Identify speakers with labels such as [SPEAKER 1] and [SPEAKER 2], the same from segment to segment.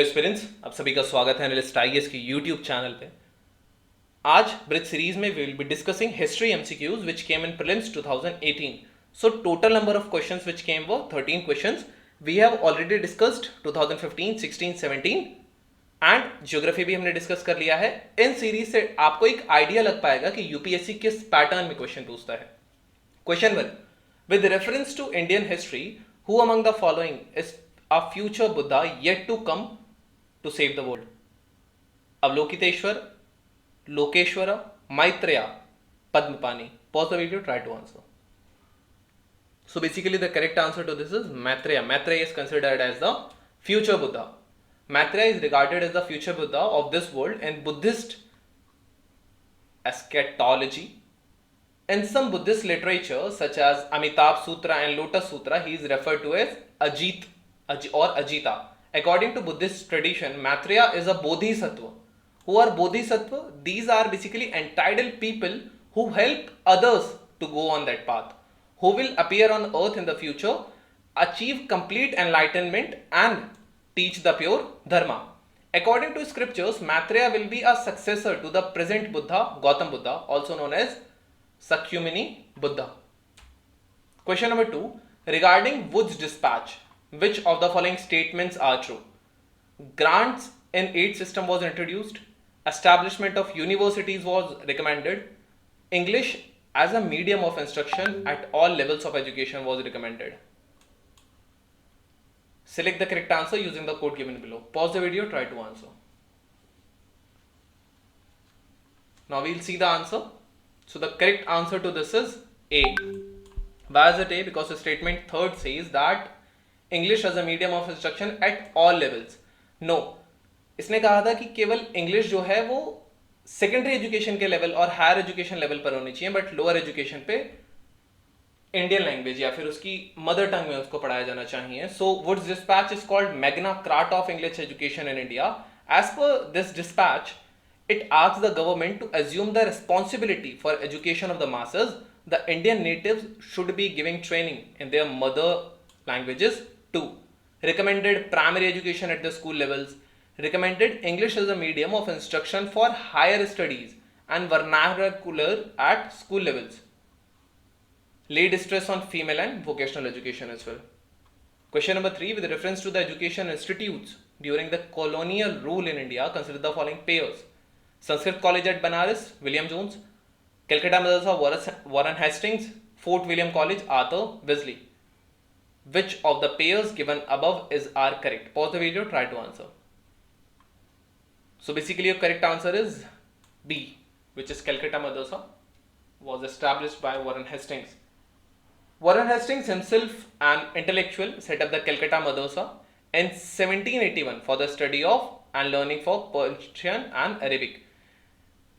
[SPEAKER 1] Aspirants, आप सभी का स्वागत है एनालिस्ट आईएएस की यूट्यूब चैनल पे। आज ब्रिज सीरीज में we will be discussing history MCQs which came in prelims 2018. So total number of questions which came were 13 questions. We have already discussed 2015, 16, 17 and geography भी हमने discuss कर लिया है. In series से आपको एक आइडिया लग पाएगा कि यूपीएससी किस पैटर्न में क्वेश्चन पूछता है. Question 1. With reference to Indian history, who among the following is a future Buddha yet to come to save the world? Avalokiteshvara, Lokeshwara, Maitreya, Padmapani. Pause the video, try to answer. So basically the correct answer to this is Maitreya. Maitreya is considered as the future Buddha. Maitreya is regarded as the future Buddha of this world in Buddhist eschatology. In some Buddhist literature such as Amitabha Sutra and Lotus Sutra, he is referred to as Ajit or Ajita. According to Buddhist tradition, Maitreya is a Bodhisattva. Who are Bodhisattva? These are basically entitled people who help others to go on that path, who will appear on earth in the future, achieve complete enlightenment and teach the pure dharma. According to scriptures, Maitreya will be a successor to the present Buddha, Gautam Buddha, also known as Sakyamuni Buddha. Question number 2. Regarding Wood's dispatch, which of the following statements are true? Grants in aid system was introduced. Establishment of universities was recommended. English as a medium of instruction at all levels of education was recommended. Select the correct answer using the code given below. Pause the video, try to answer. Now we'll see the answer. So the correct answer to this is A. Why is it A? Because the statement third says that English as a medium of instruction at all levels. No. इसने कहा था कि केवल English जो है वो secondary education के level और हायर एजुकेशन लेवल पर होनी चाहिए, बट लोअर एजुकेशन पे इंडियन लैंग्वेज या फिर उसकी मदर टंग में उसको पढ़ाया जाना चाहिए. So Wood's dispatch is called Magna Carta of English education in India. As per this dispatch, it asks the government to assume the responsibility for education of the masses. The Indian natives should be giving training in their mother languages too. Recommended primary education at the school levels. Recommended English as a medium of instruction for higher studies and vernacular at school levels. Laid stress on female and vocational education as well. Question number 3. With reference to the education institutes during the colonial rule in India, consider the following pairs. Sanskrit College at Banaras, William Jones. Calcutta Madrasa, Warren Hastings. Fort William College, Arthur Wesley. Which of the pairs given above are correct? Pause the video, try to answer. So basically your correct answer is B, which is Calcutta Madrasa was established by Warren Hastings. Warren Hastings himself, an intellectual, set up the Calcutta Madrasa in 1781 for the study of and learning for Persian and Arabic.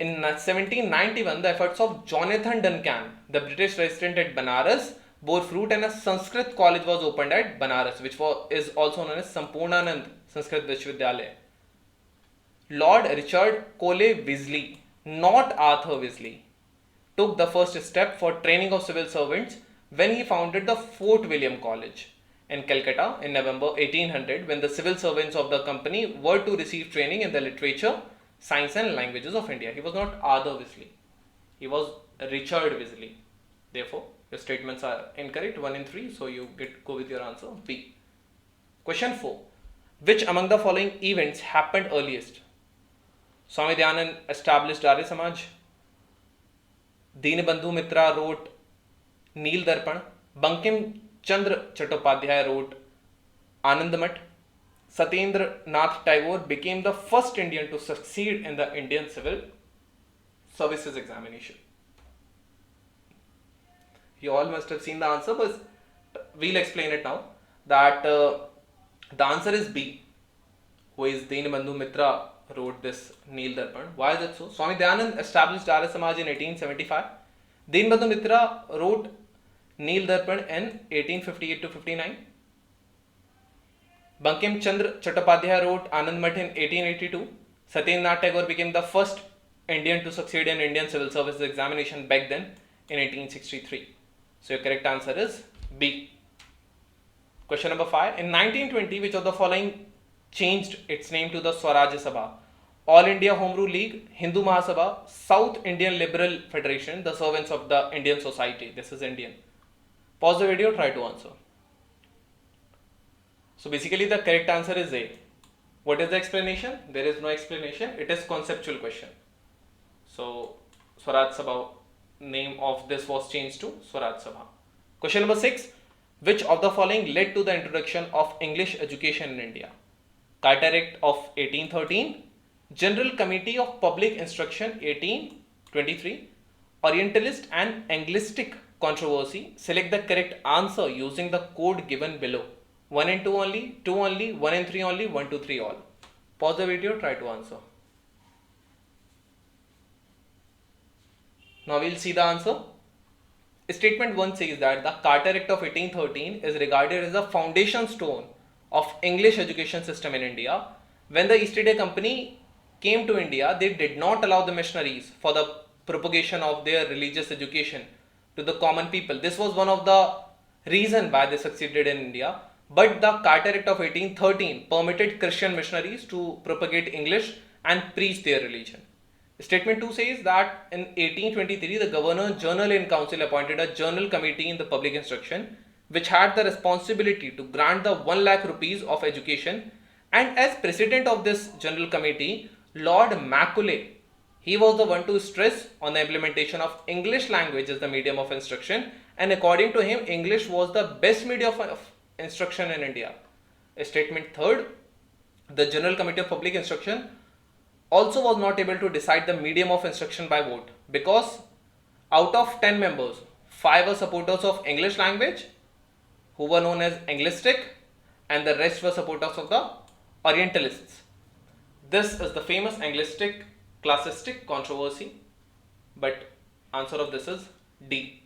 [SPEAKER 1] In 1791, the efforts of Jonathan Duncan, the British resident at Banaras, bore fruit and a Sanskrit college was opened at Banaras, which is also known as Sampurnanand Sanskrit Vishwavidyalaya. Lord Richard Cole Wesley, not Arthur Wesley, took the first step for training of civil servants when he founded the Fort William College in Calcutta in November 1800, when the civil servants of the company were to receive training in the literature, science and languages of India. He was not Arthur Wesley. He was Richard Wesley. Therefore, your statements are incorrect, 1 and 3. So you go with your answer B. Question 4. Which among the following events happened earliest? Swami Dayanand established Arya Samaj. Dinabandhu Mitra wrote Neel Darpan. Bankim Chandra Chattopadhyay wrote Anandamath. Satyendra Nath Tagore became the first Indian to succeed in the Indian Civil Services examination. You all must have seen the answer, but we'll explain it now. That the answer is B, who is Dinabandhu Mitra wrote this Neel Darpan. Why is it so? Swami Dayanand established Arya Samaj in 1875. Dinabandhu Mitra wrote Neel Darpan in 1858 to 59. Bankim Chandra Chattopadhyay wrote Anandamath in 1882. Satyendra Nath Tagore became the first Indian to succeed in Indian Civil Services examination back then in 1863. So your correct answer is B. Question number 5. In 1920, which of the following changed its name to the Swaraj Sabha. All India Home Rule League, Hindu Mahasabha, South Indian Liberal Federation, the servants of the Indian society. This is Indian. Pause the video, try to answer. So basically the correct answer is A. What is the explanation? There is no explanation. It is conceptual question. So Swaraj Sabha, name of this was changed to Swaraj Sabha. Question number 6. Which of the following led to the introduction of English education in India? Carter Act of 1813, General Committee of Public Instruction 1823, Orientalist and Anglistic controversy. Select the correct answer using the code given below. 1 and 2 only, 2 only, 1 and 3 only, 1, 2, 3 all. Pause the video, try to answer. Now we'll see the answer. Statement 1 says that the Carter Act of 1813 is regarded as the foundation stone of English education system in India. When the East India Company came to India, they did not allow the missionaries for the propagation of their religious education to the common people. This was one of the reason why they succeeded in India. But the Carter Act of 1813 permitted Christian missionaries to propagate English and preach their religion. Statement 2 says that in 1823, the Governor General in Council appointed a General Committee in the Public Instruction which had the responsibility to grant the 1 lakh rupees of education, and as President of this General Committee, Lord Macaulay, he was the one to stress on the implementation of English language as the medium of instruction, and according to him, English was the best medium of instruction in India. Statement 3, the General Committee of Public Instruction also was not able to decide the medium of instruction by vote because out of 10 members, 5 were supporters of English language who were known as Anglistic, and the rest were supporters of the Orientalists. This is the famous Anglistic classistic controversy, but answer of this is D,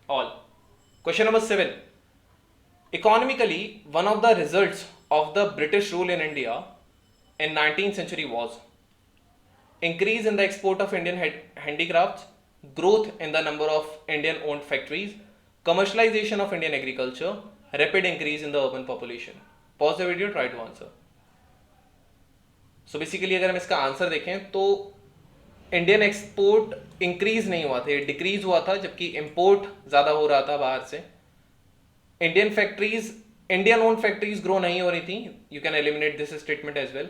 [SPEAKER 1] all. Question number 7. Economically, one of the results of the British rule in India in 19th century was increase in the export of Indian handicrafts, growth in the number of Indian owned factories, commercialization of Indian agriculture, rapid increase in the urban population. Pause the video, try to answer. So basically अगर हम इसका answer देखें तो Indian export increase नहीं हुआ था, ये decrease हुआ था, जबकि इंपोर्ट ज़्यादा हो रहा था बाहर से. इंडियन ओन फैक्ट्रीज ग्रो नहीं हो रही थी. You can eliminate this statement as well.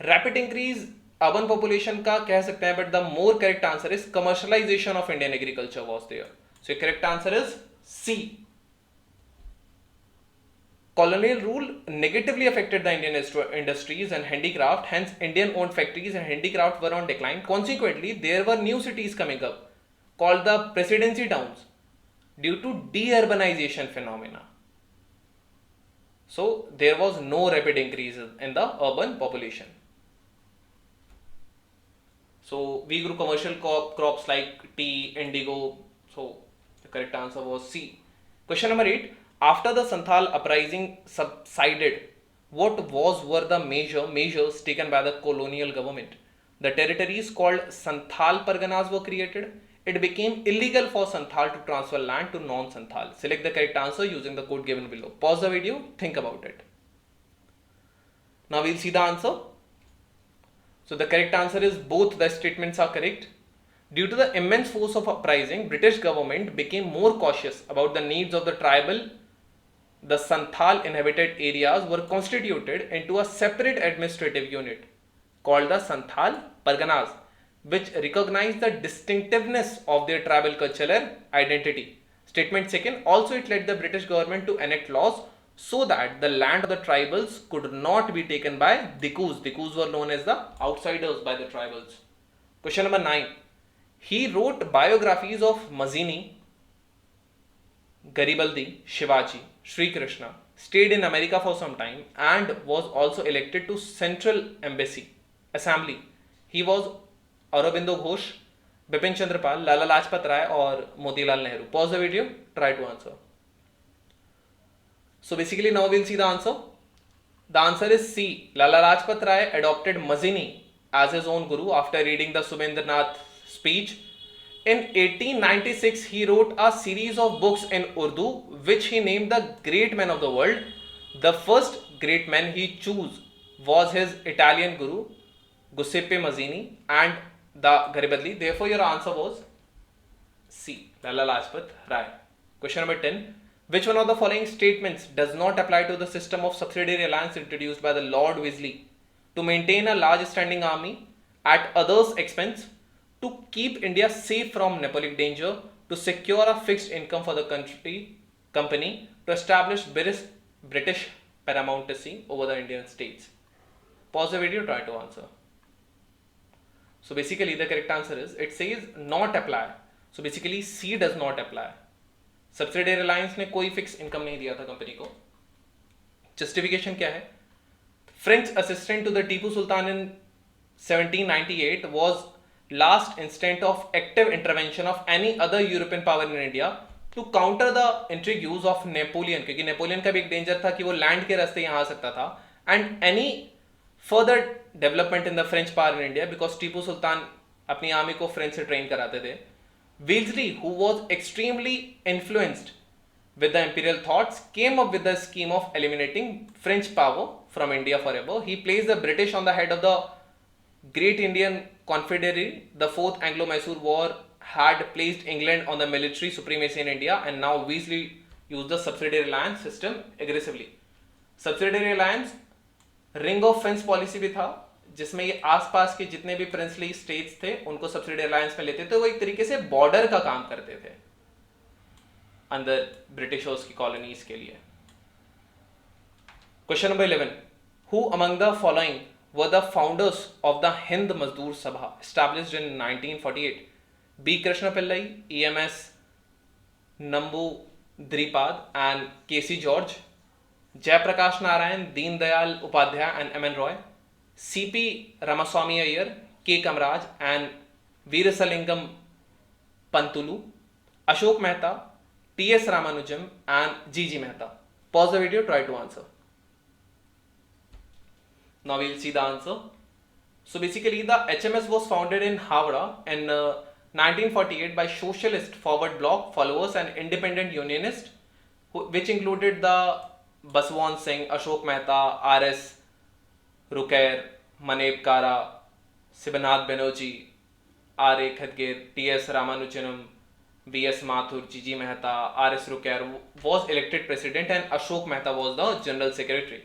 [SPEAKER 1] Rapid increase urban population का कह सकते हैं, but the more correct answer is commercialisation of Indian agriculture was there. So correct answer is C. Colonial rule negatively affected the Indian industries and handicraft, hence Indian owned factories and handicraft were on decline. Consequently, there were new cities coming up called the presidency towns due to deurbanization phenomena. So there was no rapid increase in the urban population. So we grew commercial crops like tea, indigo. So the correct answer was C. Question number 8. After the Santhal uprising subsided, what were the measures taken by the colonial government? The territories called Santhal Parganas were created. It became illegal for Santhal to transfer land to non-Santhal. Select the correct answer using the code given below. Pause the video, think about it. Now we'll see the answer. So the correct answer is both the statements are correct. Due to the immense force of uprising, British government became more cautious about the needs of the tribal. The Santhal inhabited areas were constituted into a separate administrative unit called the Santhal Parganas, which recognized the distinctiveness of their tribal cultural identity. Statement 2. Also, it led the British government to enact laws so that the land of the tribals could not be taken by Dikus. Dikus were known as the outsiders by the tribals. Question number 9. He wrote biographies of Mazzini, Garibaldi, Shivaji, Sri Krishna, stayed in America for some time and was also elected to Central Assembly. He was Aurobindo Ghosh, Bipin Chandra Pal, Lala Lajpat Rai और Motilal Nehru. Pause the video, try to answer. So basically now we'll see the answer. The answer is C. Lala Lajpat Rai adopted Mazzini as his own guru after reading the Subhendranath speech. In 1896, he wrote a series of books in Urdu, which he named the Great Men of the World. The first great man he chose was his Italian guru Giuseppe Mazzini and the Garibaldini. Therefore, your answer was C. Lala Lajpat Rai. Question number 10. Which one of the following statements does not apply to the system of subsidiary alliance introduced by the Lord Weasley to maintain a large standing army at others' expense, to keep India safe from Nepolitic danger, to secure a fixed income for the company, to establish British paramountcy over the Indian states? Pause the video, try to answer. So basically the correct answer is, it says not apply. So basically C does not apply. Subsidiary alliance ने कोई fix income नहीं दिया था company को. Justification क्या है? French assistant to the Tipu Sultan in 1798 was last instant of active intervention of any other European power in India to counter the intrigues of Napoleon, क्योंकि Napoleon का भी एक डेंजर था कि वो लैंड के रास्ते यहाँ आ सकता था, and any further development in the French power in India, because Tipu Sultan अपनी आर्मी को फ्रेंच से ट्रेन कराते थे. Wellesley, who was extremely influenced with the imperial thoughts, came up with the scheme of eliminating French power from India forever. He placed the British on the head of the Great Indian Confederacy. The Fourth Anglo-Mysore War had placed England on the military supremacy in India, and now Wellesley used the subsidiary alliance system aggressively. Subsidiary alliance ring of fence policy भी था, जिसमें ये आसपास के जितने भी princely states थे उनको सब्सिडी अलायंस में लेते थे. वो एक तरीके से बॉर्डर का काम करते थे अंदर ब्रिटिशर्स की कॉलोनीज के लिए. Question number 11. Who among the following were the founders of the Hind Mazdoor Sabha established in 1948? B Krishna Pillai, EMS Namboodiripad and KC George, Jayaprakash Narayan, Deendayal Upadhyaya and MN Roy, CP Ramaswamy Iyer, K Kamraj and Veerasalingam Pantulu, Ashok Mehta, TS Ramanujam and GG Mehta. Pause the video, try to answer. Now we'll see the answer. So basically the HMS was founded in Howrah in 1948 by socialist forward bloc followers and independent unionists, which included the Baswan Singh, Ashok Mehta, RS रुकैर, मनेब कारा, सिबनाथ Banerjee, RA खदगेर, TS रामानुजनम, BS Mathur, GG Mehta, RS रुकैर was elected president and Ashok Mehta was the general secretary.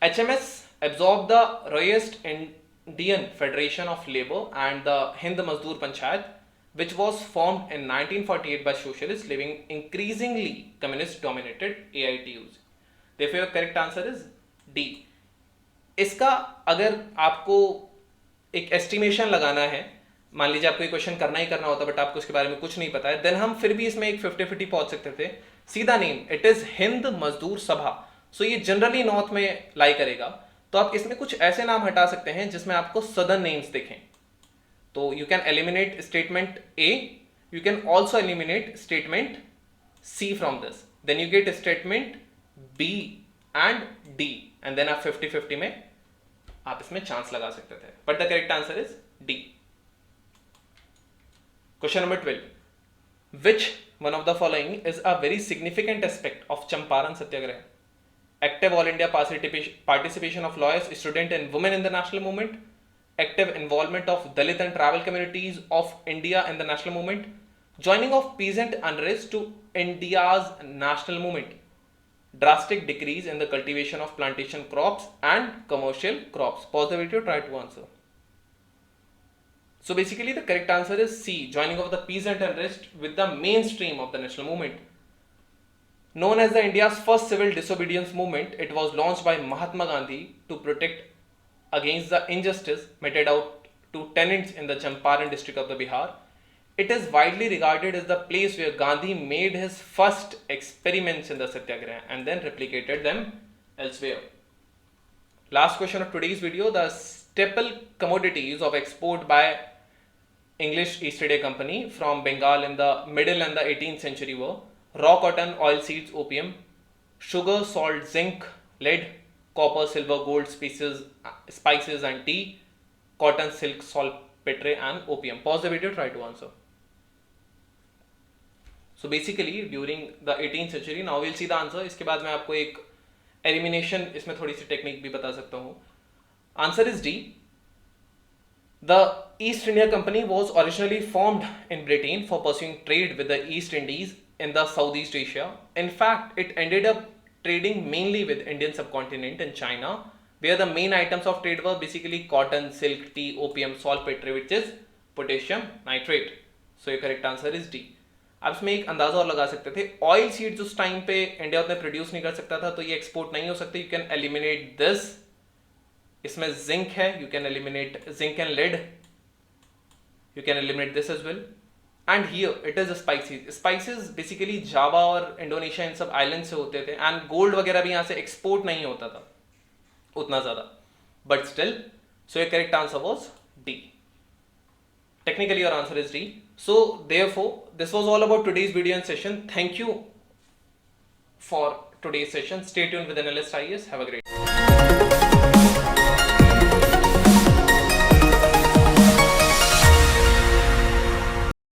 [SPEAKER 1] HMS absorbed the Royalist Indian Federation of Labour and the Hind Mazdoor Panchayat, which was formed in 1948 by socialists living increasingly communist dominated AITUs. Therefore your correct answer is D. इसका अगर आपको एक estimation लगाना है, मान लीजिए आपको ये क्वेश्चन करना ही करना होता बट आपको उसके बारे में कुछ नहीं पता है, देन हम फिर भी इसमें एक 50-50 पहुंच सकते थे. सीधा name, it is Hind Mazdoor सभा. सो ये जनरली नॉर्थ में लाई करेगा, तो आप इसमें कुछ ऐसे नाम हटा सकते हैं जिसमें आपको सदर्न नेम्स दिखें. तो you can eliminate statement A, you can also eliminate statement C from this, then you get statement B and D, and then आप 50-50 में आप इसमें चांस लगा सकते थे. But the correct answer is D. Question number 12. Which one of the following is a very significant aspect of Champaran Satyagraha? Active all India participation of lawyers, students and women in the national movement, active involvement of Dalit and tribal communities of India in the national movement, joining of peasant unrest to India's national movement, drastic decrease in the cultivation of plantation crops and commercial crops. Pause the video, try to answer. So basically the correct answer is C, joining of the peasant unrest with the mainstream of the national movement. Known as the India's first civil disobedience movement, it was launched by Mahatma Gandhi to protect against the injustice meted out to tenants in the Champaran district of the Bihar. It is widely regarded as the place where Gandhi made his first experiments in the Satyagraha and then replicated them elsewhere. Last question of today's video. The staple commodities of export by English East India Company from Bengal in the middle and the 18th century were raw cotton, oil seeds, opium, sugar, salt, zinc, lead, copper, silver, gold, spices and tea, cotton, silk, saltpetre and opium. Pause the video, try to answer. So basically during the 18th century, now we'll see the answer. इसके बाद मैं आपको एक elimination, इसमें थोड़ी सी technique भी बता सकता हूँ. Answer is D. The East India Company was originally formed in Britain for pursuing trade with the East Indies in the Southeast Asia. In fact, it ended up trading mainly with Indian subcontinent and China, where the main items of trade were basically cotton, silk, tea, opium, saltpeter, which is potassium nitrate. So your correct answer is D. आप इसमें एक अंदाजा और लगा सकते थे, oil seeds उस time पे इंडिया उतने प्रोड्यूस नहीं कर सकता था, तो ये एक्सपोर्ट नहीं हो सकते. You can eliminate this. इसमें जिंक है, you can eliminate zinc and lead, you can eliminate this as well. And here it is spices. Spices basically Java और इंडोनेशिया इन सब आइलैंड से होते थे, एंड गोल्ड वगैरह भी यहाँ से एक्सपोर्ट नहीं होता था उतना ज्यादा, but still. So your correct answer was D. Technically your answer is D. So therefore this was all about today's video and session. Thank you for today's session. Stay tuned with Analyst IAS. Have a great day.